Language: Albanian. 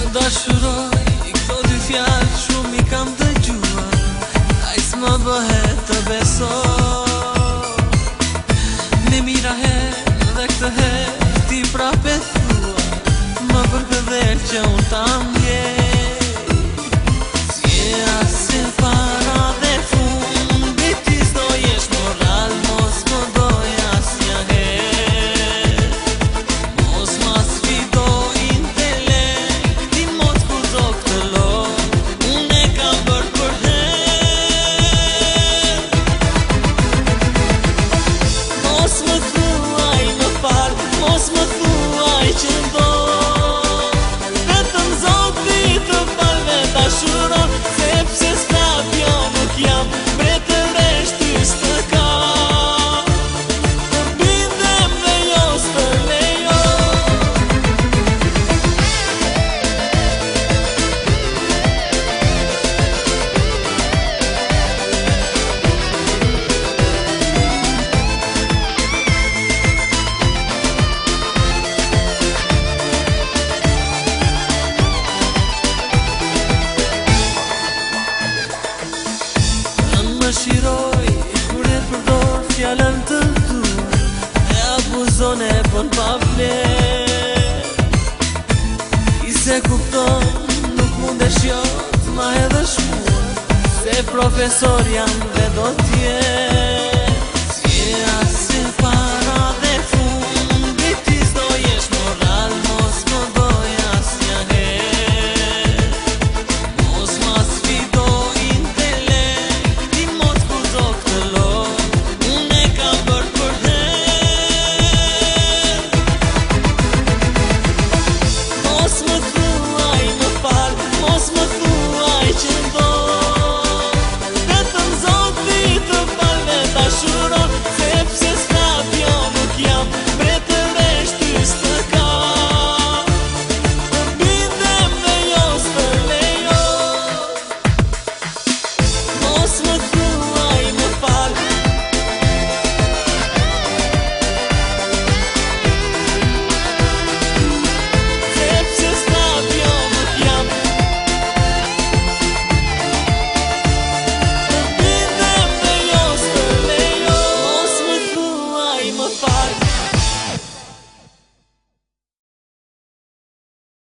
Dashuroj, këto dy fjallë shumë i kam dëgjuar, ai s'më bëhet të besoj. Me mira herë dhe këtë herë ti prapë thua, më përkëdher që unë ta mbjej. S'je asë para dhe fundi, ti s'do jesh moral, mos më doj asnjë herë. Mos ma sfido intelekt, ti mos kudo këtë lojë, unë e kam bërë për herë. Mos më thuaj më fal, mos më thuaj që ndo, vetëm Zoti të falve dashuron, sepse s'prap jo nuk jam mbretëresh ty s'të ka. Të bindem dhe jo s'të lejo. Më shiroj, kur e përdor fjallën të tua, e abuzon e bën pa vlerë. I se kupton, nuk mundesh jo t'ma edhe shmuar, se profesor jam dhe do t'jetë. S'je asë para dhe fundi, ti s'do jesh moral, mos më doj asnjë herë. Mos ma sfido intelekt, ti mos kudo këtë lojë, unë e kam bërë për herë. Mos më thuaj më fal, mos më thuaj që ndo, vetëm Zoti të falve dashuron, sepse s'prap jo nuk jam mbretëresh ty s'të ka. Të bindem dhe jo s'të lejo. Mos më thuaj më fal, sepse s'prap jo nuk jam. Të bindem dhe jo s'të lejo. Mos më thuaj më fal.